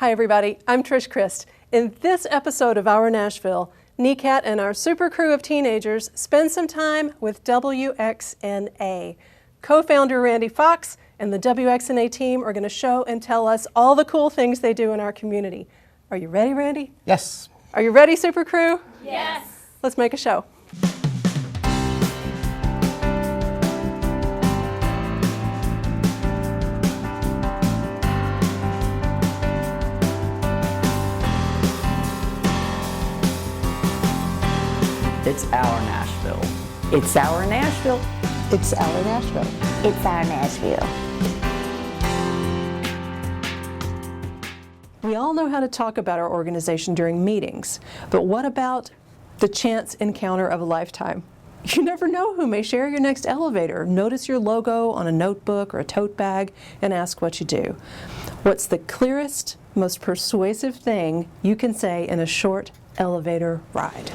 Hi everybody, I'm Trish Christ. In this episode of Our Nashville, NECAT and our super crew of teenagers spend some time with WXNA. Co-founder Randy Fox and the WXNA team are going to show and tell us all the cool things they do in our community. Are you ready, Randy? Yes. Are you ready, super crew? Yes. Let's make a show. It's our Nashville. It's our Nashville. It's our Nashville. It's our Nashville. We all know how to talk about our organization during meetings, but what about the chance encounter of a lifetime? You never know who may share your next elevator, notice your logo on a notebook or a tote bag, and ask what you do. What's the clearest, most persuasive thing you can say in a short elevator ride?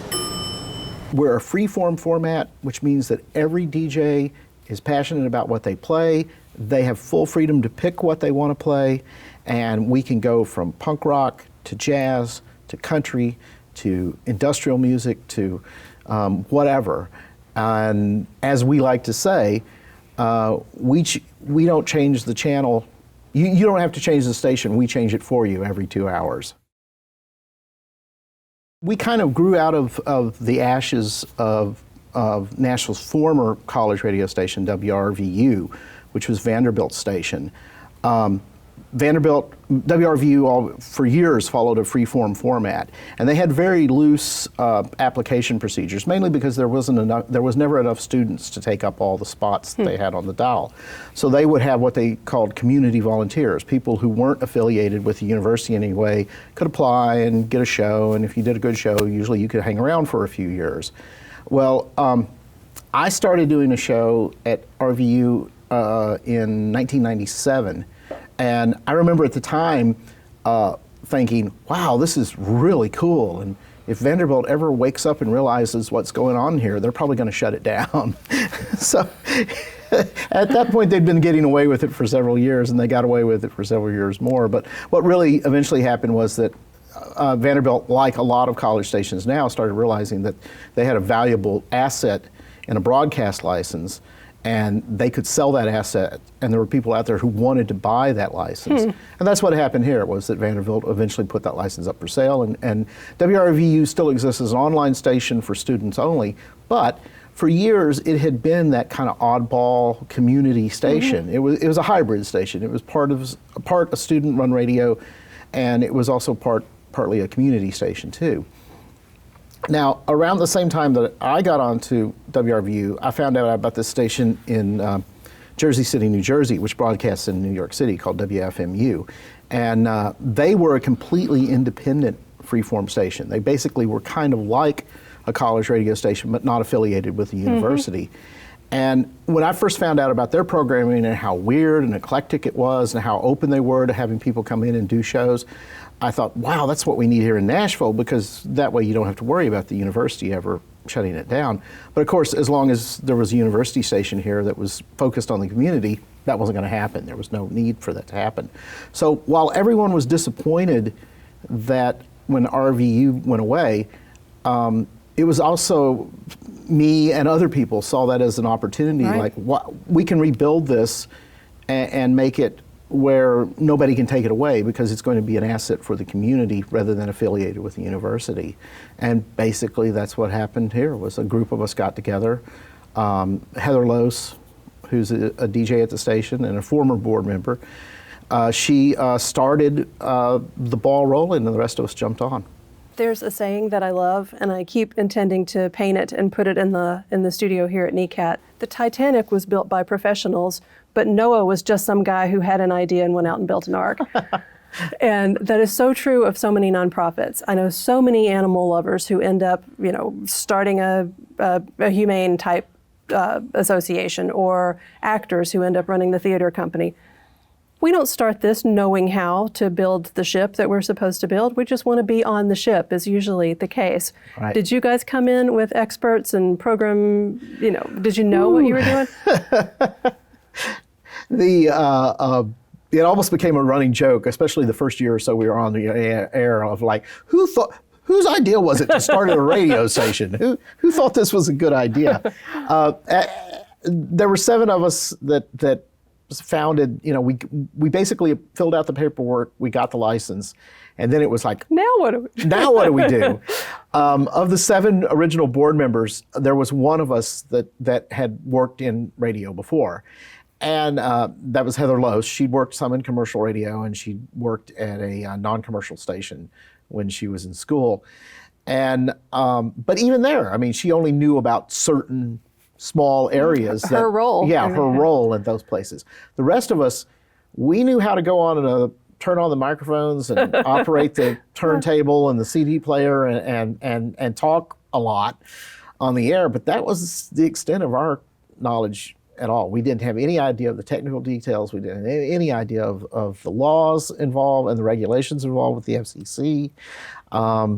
We're a free-form format, which means that every DJ is passionate about what they play. They have full freedom to pick what they want to play, and we can go from punk rock to jazz to country to industrial music to whatever. And as we like to say, we don't change the channel. You don't have to change the station. We change it for you every 2 hours. We kind of grew out of the ashes of Nashville's former college radio station, WRVU, which was Vanderbilt's station. WRVU for years followed a free-form format, and they had very loose application procedures, mainly because there was never enough students to take up all the spots that they had on the dial. So they would have what they called community volunteers, people who weren't affiliated with the university in any way, could apply and get a show, and if you did a good show, usually you could hang around for a few years. Well, I started doing a show at RVU in 1997. And I remember at the time thinking, wow, this is really cool. And if Vanderbilt ever wakes up and realizes what's going on here, they're probably going to shut it down. So at that point, they'd been getting away with it for several years, and they got away with it for several years more. But what really eventually happened was that Vanderbilt, like a lot of college stations now, started realizing that they had a valuable asset in a broadcast license, and they could sell that asset, and there were people out there who wanted to buy that license. And that's what happened here, was that Vanderbilt eventually put that license up for sale, and WRVU still exists as an online station for students only, but for years it had been that kind of oddball community station. It was a hybrid station. It was part a student-run radio, and it was also partly a community station too. Now, around the same time that I got onto WRVU, I found out about this station in Jersey City, New Jersey, which broadcasts in New York City, called WFMU. And they were a completely independent freeform station. They basically were kind of like a college radio station, but not affiliated with the university. And when I first found out about their programming and how weird and eclectic it was and how open they were to having people come in and do shows, I thought, wow, that's what we need here in Nashville, because that way you don't have to worry about the university ever shutting it down. But of course, as long as there was a university station here that was focused on the community, that wasn't going to happen. There was no need for that to happen. So while everyone was disappointed that when RVU went away, it was also me and other people saw that as an opportunity, like we can rebuild this and make it where nobody can take it away, because it's going to be an asset for the community rather than affiliated with the university. And basically that's what happened here. Was a group of us got together. Heather Lose, who's a DJ at the station and a former board member, she started the ball rolling, and the rest of us jumped on. There's a saying that I love, and I keep intending to paint it and put it in the studio here at NECAT. The Titanic was built by professionals, but Noah was just some guy who had an idea and went out and built an ark. And that is so true of so many nonprofits. I know so many animal lovers who end up, starting a humane type association, or actors who end up running the theater company. We don't start this knowing how to build the ship that we're supposed to build. We just want to be on the ship, is usually the case. Right. Did you guys come in with experts and program, did you know what you were doing? it almost became a running joke, especially the first year or so we were on the air, of like, whose idea was it to start a radio station? Who thought this was a good idea? There were 7 of us that founded. We basically filled out the paperwork, we got the license, and then it was like, Now what do we now what do we do? Of the 7 original board members, there was one of us that had worked in radio before. And that was Heather Lose. She'd worked some in commercial radio, and she worked at a non-commercial station when she was in school. And but even there, I mean, she only knew about certain small areas. Her role. Yeah, her role in those places. The rest of us, we knew how to go on and turn on the microphones and operate the turntable and the CD player and talk a lot on the air. But that was the extent of our knowledge at all. We didn't have any idea of the technical details. We didn't have any idea of the laws involved and the regulations involved with the FCC.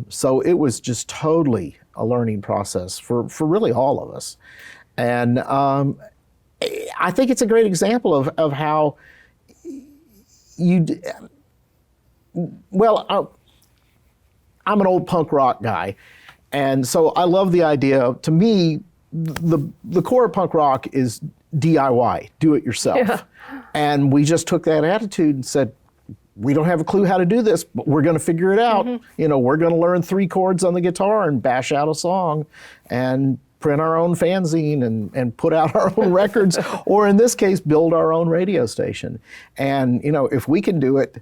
So it was just totally a learning process for really all of us. And I think it's a great example of how I'm an old punk rock guy. And so I love the idea. To me, the core of punk rock is DIY, do it yourself. Yeah. And we just took that attitude and said, we don't have a clue how to do this, but we're going to figure it out. Mm-hmm. We're going to learn 3 chords on the guitar and bash out a song and print our own fanzine and put out our own records, or in this case, build our own radio station. And, if we can do it,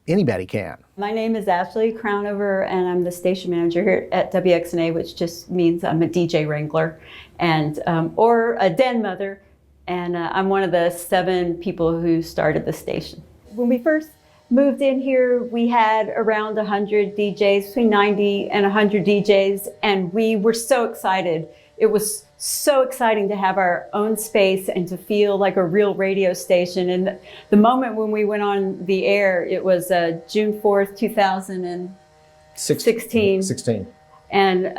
anybody can. My name is Ashley Crownover, and I'm the station manager here at WXNA, which just means I'm a DJ wrangler and or a den mother, and I'm one of the 7 people who started the station. When we first moved in here, we had around 100 DJs, between 90 and 100 DJs, and we were so excited. It was so exciting to have our own space and to feel like a real radio station. And the moment when we went on the air, it was June 4th, 2016. And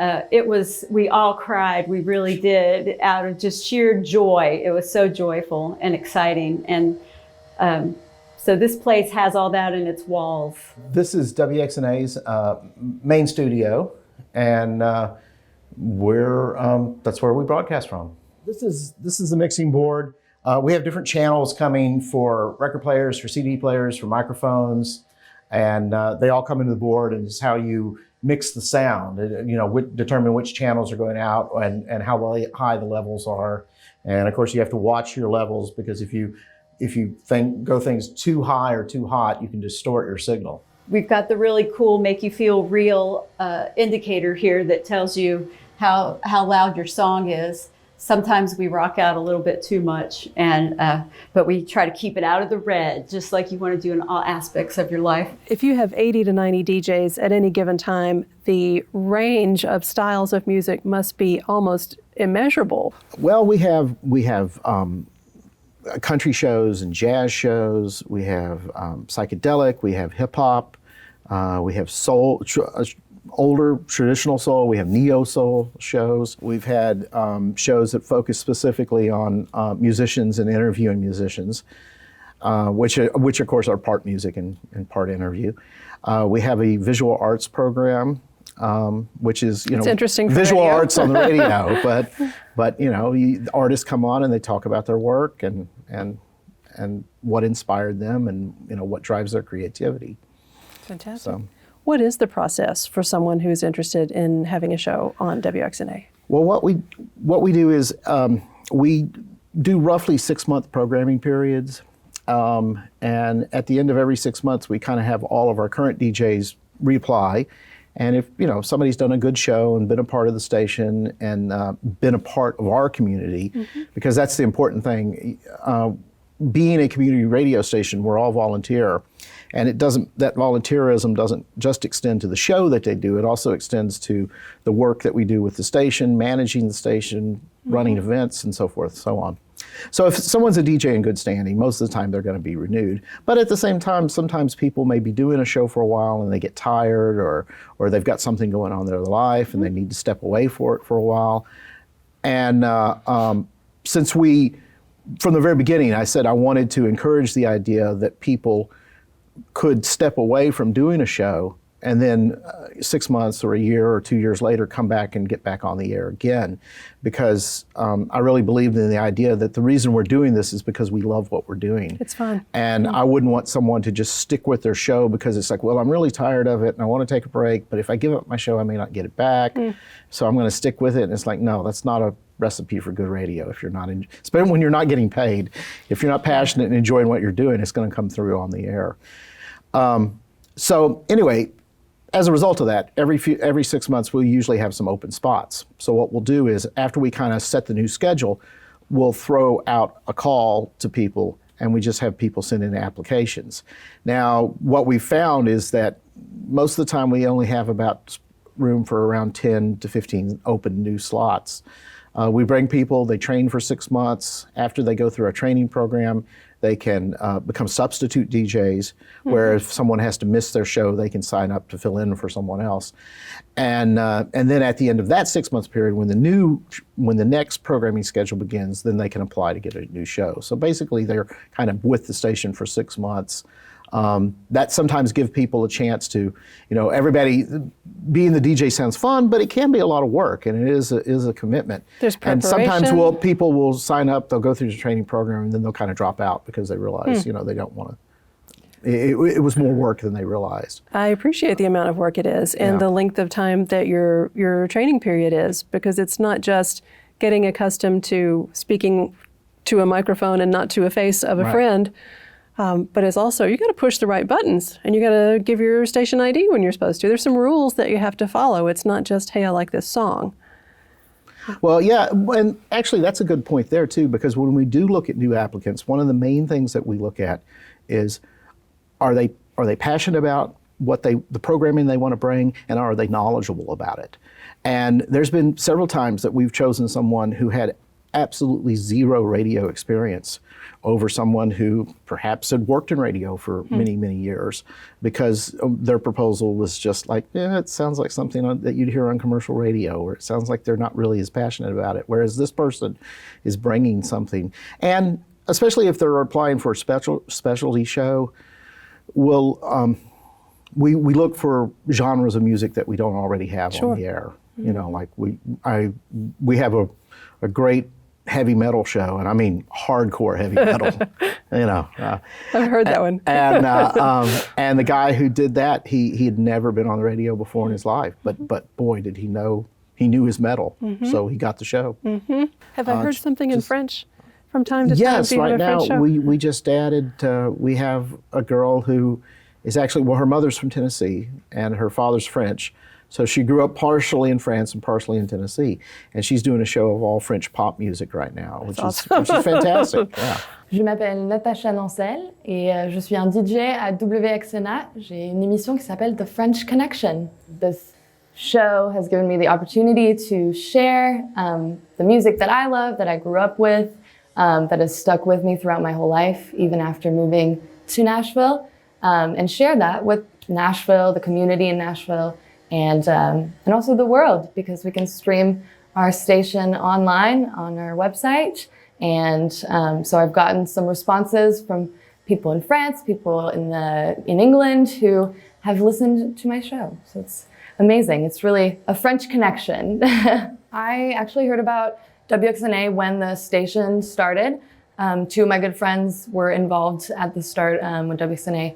we all cried. We really did, out of just sheer joy. It was so joyful and exciting. And so this place has all that in its walls. This is WXNA's main studio, and that's where we broadcast from. This is the mixing board. We have different channels coming for record players, for CD players, for microphones, and they all come into the board, and it's how you mix the sound, determine which channels are going out and how high the levels are. And of course you have to watch your levels, because if you go things too high or too hot, you can distort your signal. We've got the really cool make you feel real indicator here that tells you how loud your song is. Sometimes we rock out a little bit too much, but we try to keep it out of the red, just like you want to do in all aspects of your life. If you have 80 to 90 DJs at any given time, the range of styles of music must be almost immeasurable. Well, we have country shows and jazz shows. We have psychedelic. We have hip hop. We have soul, older traditional soul. We have neo soul shows. We've had shows that focus specifically on musicians and interviewing musicians, which of course are part music and part interview. We have a visual arts program, which is it's interesting for visual radio. arts on the radio, but artists come on and they talk about their work and what inspired them and what drives their creativity. Fantastic. So, what is the process for someone who is interested in having a show on WXNA? well, what we do is we do roughly 6-month programming periods, and at the end of every 6 months, we kind of have all of our current DJs reapply. And if somebody's done a good show and been a part of the station and been a part of our community, mm-hmm. because that's the important thing. Being a community radio station, we're all volunteer, and that volunteerism doesn't just extend to the show that they do. It also extends to the work that we do with the station, managing the station, mm-hmm. running events, and so forth, so on. So if someone's a DJ in good standing, most of the time they're going to be renewed. But at the same time, sometimes people may be doing a show for a while and they get tired, or they've got something going on in their life and they need to step away for a while. And since we from the very beginning, I said I wanted to encourage the idea that people could step away from doing a show and then 6 months or a year or 2 years later come back and get back on the air again, because I really believed in the idea that the reason we're doing this is because we love what we're doing. It's fun. And I wouldn't want someone to just stick with their show because it's like, well, I'm really tired of it and I want to take a break, but if I give up my show, I may not get it back. So I'm going to stick with it. And it's like, no, that's not a recipe for good radio. If you're not, especially when you're not getting paid, if you're not passionate and enjoying what you're doing, it's going to come through on the air. So anyway, as a result of that, every 6 months, we'll usually have some open spots. So what we'll do is, after we kind of set the new schedule, we'll throw out a call to people, and we just have people send in applications. Now, what we found is that most of the time we only have about room for around 10 to 15 open new slots. We bring people, they train for 6 months. After they go through our training program, they can become substitute DJs, where if someone has to miss their show, they can sign up to fill in for someone else. And then at the end of that 6 month period, when the next programming schedule begins, then they can apply to get a new show. So basically, they're kind of with the station for 6 months. That sometimes give people a chance to, everybody, being the DJ sounds fun, but it can be a lot of work, and it is a commitment. There's and preparation. sometimes people will sign up, they'll go through the training program, and then they'll kind of drop out because they realize, they don't want to. It was more work than they realized. I appreciate the amount of work it is and the length of time that your training period is, because it's not just getting accustomed to speaking to a microphone and not to a face of a friend. But it's also, you got to push the right buttons, and you got to give your station ID when you're supposed to. There's some rules that you have to follow. It's not just, hey, I like this song. Well, yeah, and actually that's a good point there too, because when we do look at new applicants, one of the main things that we look at is, are they passionate about the programming they want to bring, and are they knowledgeable about it? And there's been several times that we've chosen someone who had absolutely zero radio experience over someone who perhaps had worked in radio for many, many years, because their proposal was just like, it sounds like something that you'd hear on commercial radio, or it sounds like they're not really as passionate about it, whereas this person is bringing something. And especially if they're applying for a specialty show, we look for genres of music that we don't already have on the air. Like we have a great heavy metal show, and I mean hardcore heavy metal. I've heard that one. And the guy who did that, he had never been on the radio before in his life, but boy, did he know, he knew his metal, so he got the show. Have I heard something in French from time to time? Yes, right now we just added, we have a girl who is actually, her mother's from Tennessee and her father's French. So she grew up partially in France and partially in Tennessee. And she's doing a show of all French pop music right now, which is fantastic. Yeah. Je m'appelle Natacha Nancel et je suis un DJ à WXNA. J'ai une émission qui s'appelle The French Connection. This show has given me the opportunity to share the music that I love, that I grew up with, that has stuck with me throughout my whole life, even after moving to Nashville, and share that with Nashville, the community in Nashville, and also the world, because we can stream our station online on our website. And so I've gotten some responses from people in France, people in England who have listened to my show. So it's amazing. It's really a French connection. I actually heard about WXNA when the station started. Two of my good friends were involved at the start when WXNA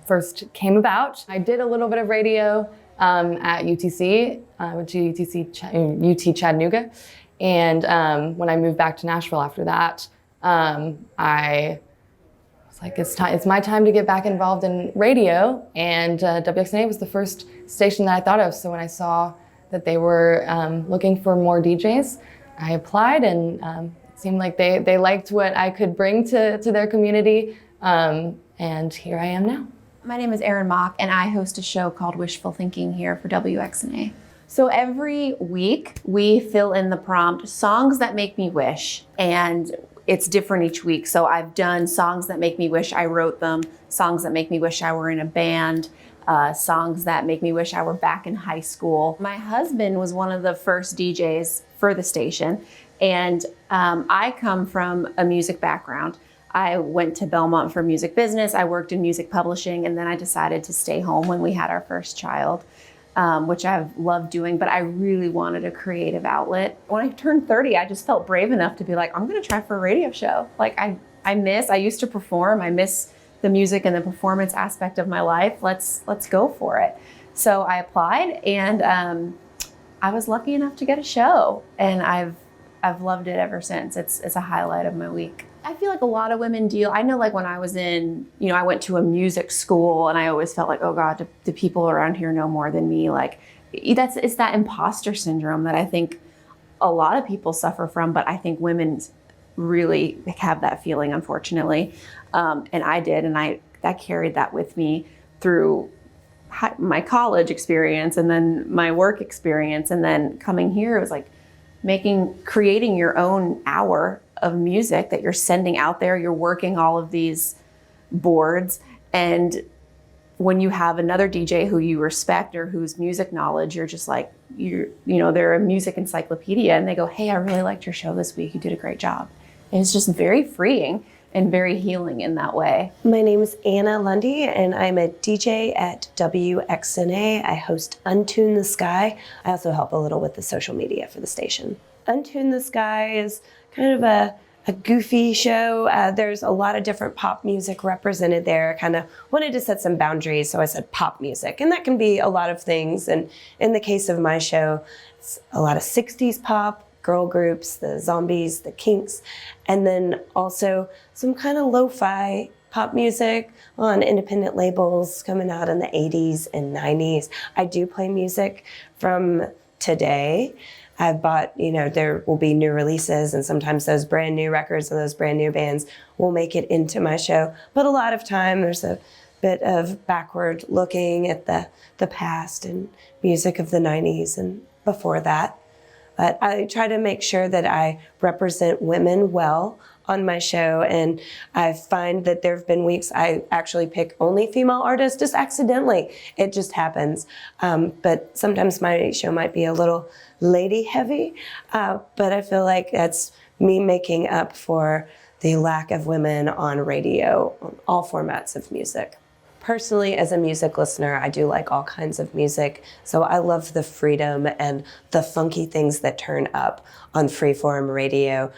first came about. I did a little bit of radio at UTC, went to UT Chattanooga. And when I moved back to Nashville after that, I was like, it's my time to get back involved in radio. And WXNA was the first station that I thought of. So when I saw that they were looking for more DJs, I applied, and it seemed like they liked what I could bring to their community. And here I am now. My name is Erin Mock, and I host a show called Wishful Thinking here for WXNA. So every week we fill in the prompt, songs that make me wish, and it's different each week. So I've done songs that make me wish I wrote them, songs that make me wish I were in a band, songs that make me wish I were back in high school. My husband was one of the first DJs for the station, And I come from a music background. I went to Belmont for music business. I worked in music publishing, and then I decided to stay home when we had our first child, which I've loved doing, but I really wanted a creative outlet. When I turned 30, I just felt brave enough to be like, I'm gonna try for a radio show. Like I used to perform, I miss the music and the performance aspect of my life. Let's go for it. So I applied, and I was lucky enough to get a show, and I've loved it ever since. It's a highlight of my week. I feel like a lot of women deal, I know like when I was I went to a music school, and I always felt like, oh God, do people around here know more than me? Like it's that imposter syndrome that I think a lot of people suffer from, but I think women really have that feeling, unfortunately. And I did, and that carried that with me through my college experience, and then my work experience, and then coming here, it was like creating your own hour of music that you're sending out there. You're working all of these boards, and when you have another DJ who you respect or whose music knowledge, you're just like, they're a music encyclopedia, and they go, hey, I really liked your show this week. You did a great job. And it's just very freeing and very healing in that way. My name is Anna Lundy, and I'm a DJ at WXNA. I host Untune the Sky. I also help a little with the social media for the station. Untune the Sky is kind of a goofy show. There's a lot of different pop music represented there. Kind of wanted to set some boundaries, so I said pop music, and that can be a lot of things. And in the case of my show, it's a lot of 60s pop, girl groups, the Zombies, the Kinks, and then also some kind of lo-fi pop music on independent labels coming out in the 80s and 90s. I do play music from today. I've bought, there will be new releases, and sometimes those brand new records and those brand new bands will make it into my show. But a lot of time there's a bit of backward looking at the past and music of the 90s and before that. But I try to make sure that I represent women well on my show, and I find that there have been weeks I actually pick only female artists just accidentally. It just happens. But sometimes my show might be a little lady heavy, but I feel like that's me making up for the lack of women on radio, on all formats of music. Personally, as a music listener, I do like all kinds of music, so I love the freedom and the funky things that turn up on freeform radio.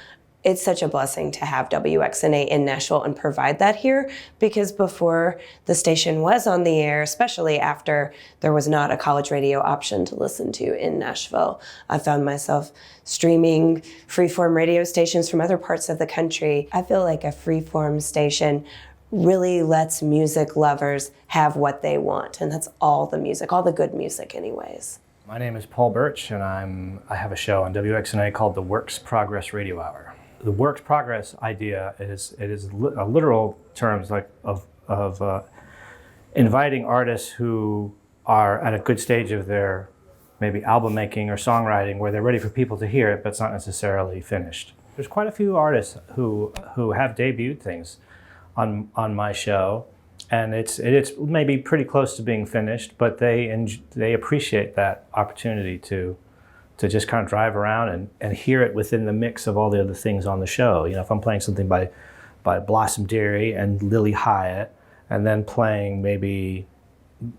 It's such a blessing to have WXNA in Nashville and provide that here, because before the station was on the air, especially after there was not a college radio option to listen to in Nashville, I found myself streaming freeform radio stations from other parts of the country. I feel like a freeform station really lets music lovers have what they want, and that's all the music, all the good music anyways. My name is Paul Birch, and I have a show on WXNA called the Works Progress Radio Hour. The Works Progress idea is a literal terms like of inviting artists who are at a good stage of their maybe album making or songwriting, where they're ready for people to hear it, but it's not necessarily finished. There's quite a few artists who have debuted things on my show, and it's maybe pretty close to being finished, but they appreciate that opportunity to just kind of drive around and hear it within the mix of all the other things on the show. If I'm playing something by Blossom Dearie and Lily Hyatt, and then playing maybe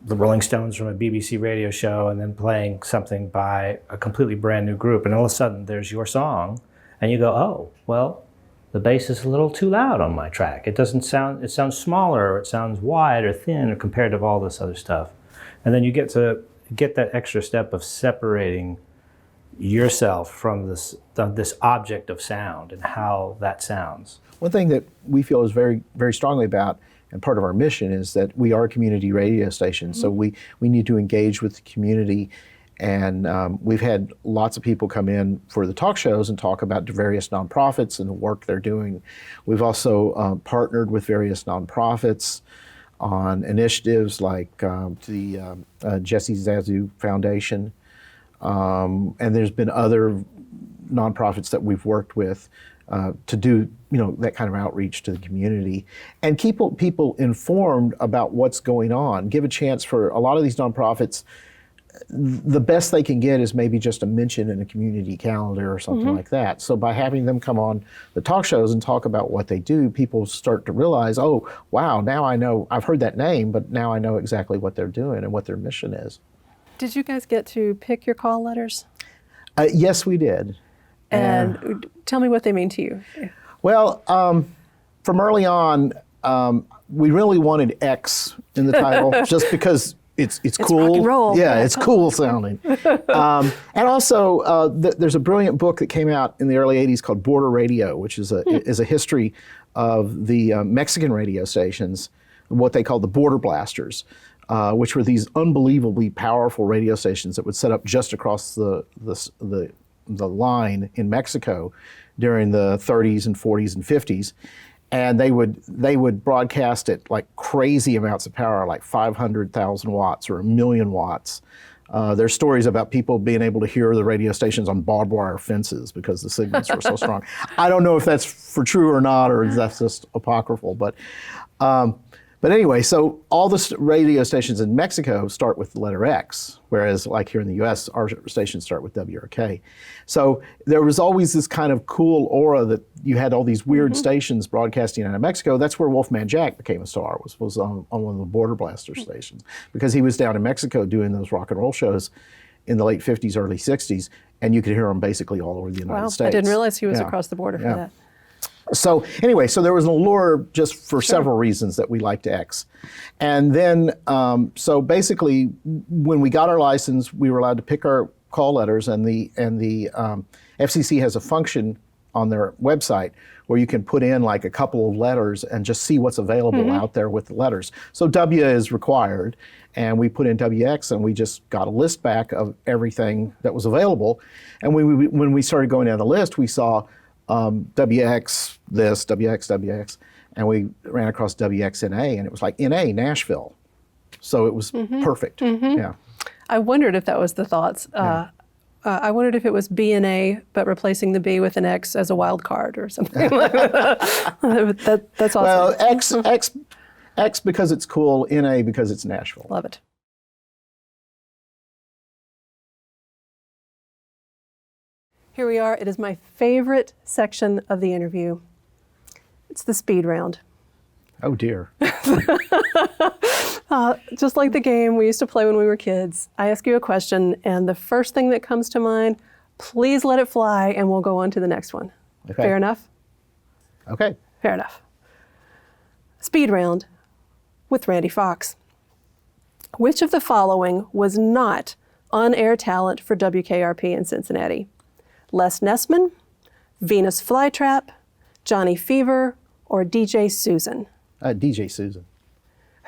the Rolling Stones from a BBC radio show, and then playing something by a completely brand new group, and all of a sudden there's your song, and you go, oh, well, the bass is a little too loud on my track. It sounds smaller, or it sounds wide or thin or compared to all this other stuff. And then you get that extra step of separating yourself from this object of sound and how that sounds. One thing that we feel is very, very strongly about, and part of our mission, is that we are a community radio station. Mm-hmm. So we need to engage with the community. And we've had lots of people come in for the talk shows and talk about the various nonprofits and the work they're doing. We've also partnered with various nonprofits on initiatives like the Jesse Zazu Foundation. And there's been other nonprofits that we've worked with to do that kind of outreach to the community and keep people informed about what's going on. Give a chance for a lot of these nonprofits. the best they can get is maybe just a mention in a community calendar or something like that. So by having them come on the talk shows and talk about what they do, people start to realize, oh, wow, now I know, I've heard that name, but now I know exactly what they're doing and what their mission is. Did you guys get to pick your call letters? Yes, we did. And tell me what they mean to you. Well, from early on, we really wanted X in the title just because it's cool. Rock and roll. Yeah, it's cool sounding. And also, there's a brilliant book that came out in the early 80s called Border Radio, which is a history of the Mexican radio stations, what they called the Border Blasters, which were these unbelievably powerful radio stations that would set up just across the line in Mexico during the 30s and 40s and 50s. And they would broadcast at like crazy amounts of power, like 500,000 watts or 1 million watts. There's stories about people being able to hear the radio stations on barbed wire fences because the signals were so strong. I don't know if that's for true or not, or if that's just apocryphal. But anyway, so all the radio stations in Mexico start with the letter X, whereas like here in the US, our stations start with W or K. So there was always this kind of cool aura that you had all these weird stations broadcasting out of Mexico. That's where Wolfman Jack became a star, was on one of the Border Blaster stations, because he was down in Mexico doing those rock and roll shows in the late 50s, early 60s, and you could hear him basically all over the United States. I didn't realize he was across the border for that. So anyway, so there was an allure just for several reasons that we liked X. And then, so basically, when we got our license, we were allowed to pick our call letters, and the FCC has a function on their website where you can put in like a couple of letters and just see what's available out there with the letters. So W is required, and we put in WX, and we just got a list back of everything that was available. And when we started going down the list, we saw WX this, WX, and we ran across WXNA, and it was like NA, Nashville. So it was perfect. Yeah. I wondered if that was the thoughts. I wondered if it was BNA, but replacing the B with an X as a wild card or something like that. That's awesome. Well, X because it's cool, NA because it's Nashville. Love it. Here we are. It is my favorite section of the interview. It's the speed round. Oh dear. Just like the game we used to play when we were kids, I ask you a question, and the first thing that comes to mind, please let it fly, and we'll go on to the next one. Okay. Fair enough? Okay. Fair enough. Speed round with Randy Fox. Which of the following was not on-air talent for WKRP in Cincinnati? Les Nessman, Venus Flytrap, Johnny Fever, or DJ Susan? DJ Susan.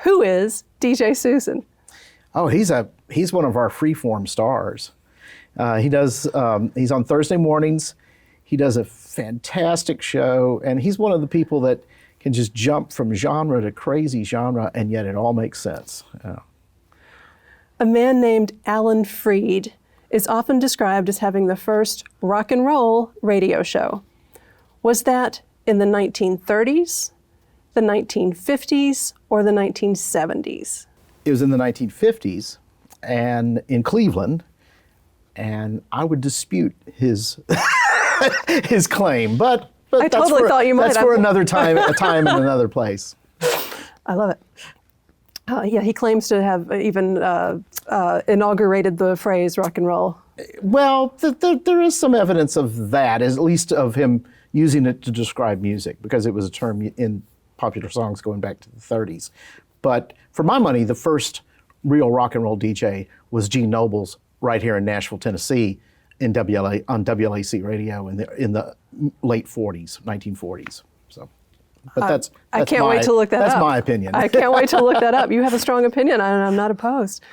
Who is DJ Susan? Oh, he's one of our freeform stars. He's on Thursday mornings. He does a fantastic show, and he's one of the people that can just jump from genre to crazy genre, and yet it all makes sense. Yeah. A man named Alan Freed is often described as having the first rock and roll radio show. Was that in the 1930s, the 1950s, or the 1970s? It was in the 1950s, and in Cleveland, and I would dispute his his claim, but I totally thought you might. That's for another time, a time and another place. I love it. Yeah, he claims to have even inaugurated the phrase rock and roll. Well, there is some evidence of that, at least of him using it to describe music, because it was a term in popular songs going back to the 30s. But for my money, the first real rock and roll DJ was Gene Nobles right here in Nashville, Tennessee, on WLAC radio in the late 40s, 1940s. So, but that's I can't wait to look that up. That's my opinion. I can't wait to look that up. You have a strong opinion, and I'm not opposed.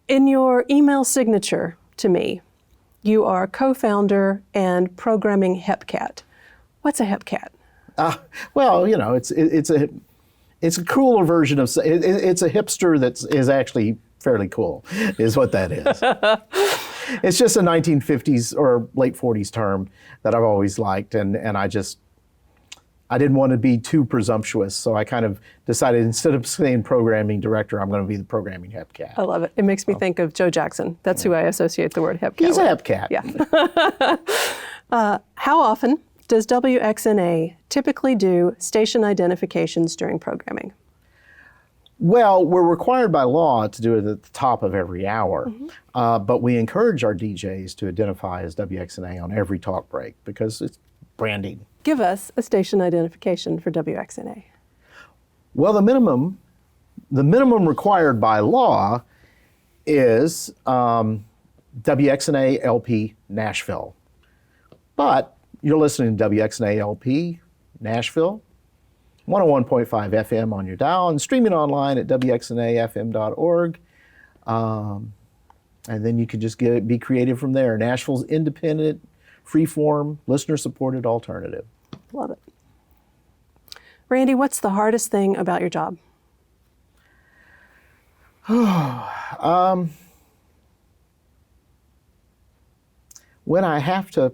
In your email signature to me, you are co-founder and programming HepCat. What's a HepCat? Well, you know, it's a cooler version of it's a hipster that is actually fairly cool, is what that is. It's just a 1950s or late 40s term that I've always liked, and I didn't want to be too presumptuous, so I kind of decided instead of saying programming director, I'm going to be the programming hepcat. I love it. It makes me think of Joe Jackson. That's who I associate the word hepcat He's with. a hepcat. Yeah. How often does WXNA typically do station identifications during programming? Well, we're required by law to do it at the top of every hour, but we encourage our DJs to identify as WXNA on every talk break because it's branding. Give us a station identification for WXNA. Well, the minimum required by law is WXNA LP Nashville. But you're listening to WXNA LP Nashville, 101.5 FM on your dial, and streaming online at WXNAFM.org. And then you can just be creative from there. Nashville's independent, freeform, listener-supported alternative. Love it. Randy, what's the hardest thing about your job? When I have to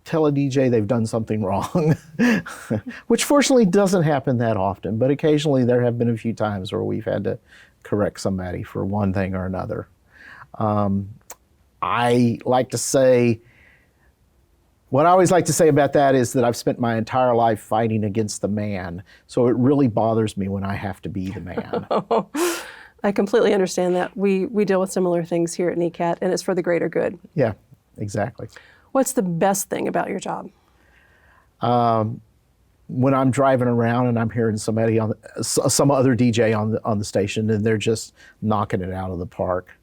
tell a DJ they've done something wrong, which fortunately doesn't happen that often, but occasionally there have been a few times where we've had to correct somebody for one thing or another. I like to say, what I always like to say about that is that I've spent my entire life fighting against the man, so it really bothers me when I have to be the man. I completely understand that. We deal with similar things here at NECAT, and it's for the greater good. Yeah, exactly. What's the best thing about your job? When I'm driving around and I'm hearing somebody some other DJ on the station, and they're just knocking it out of the park.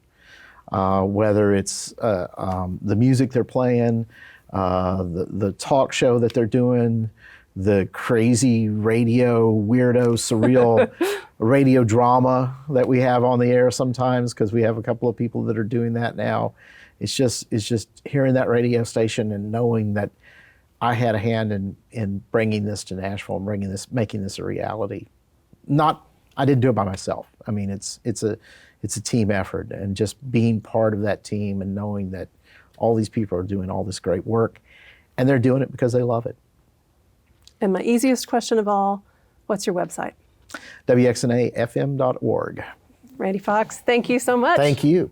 Whether it's the music they're playing, the talk show that they're doing, the crazy radio, weirdo, surreal radio drama that we have on the air sometimes, because we have a couple of people that are doing that now. It's just hearing that radio station and knowing that I had a hand in bringing this to Nashville and making this a reality. I didn't do it by myself. I mean, it's a team effort, and just being part of that team and knowing that all these people are doing all this great work, and they're doing it because they love it. And my easiest question of all, what's your website? WXNAFM.org. Randy Fox, thank you so much. Thank you.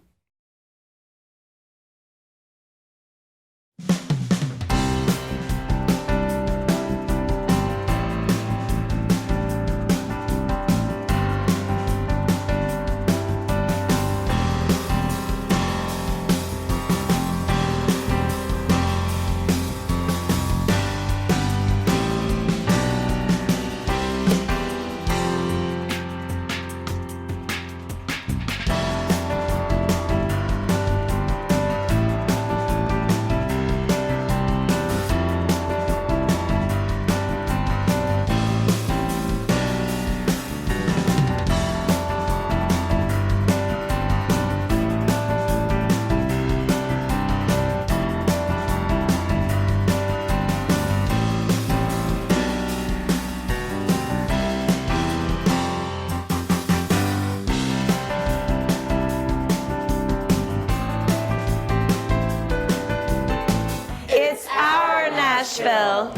It's our Nashville.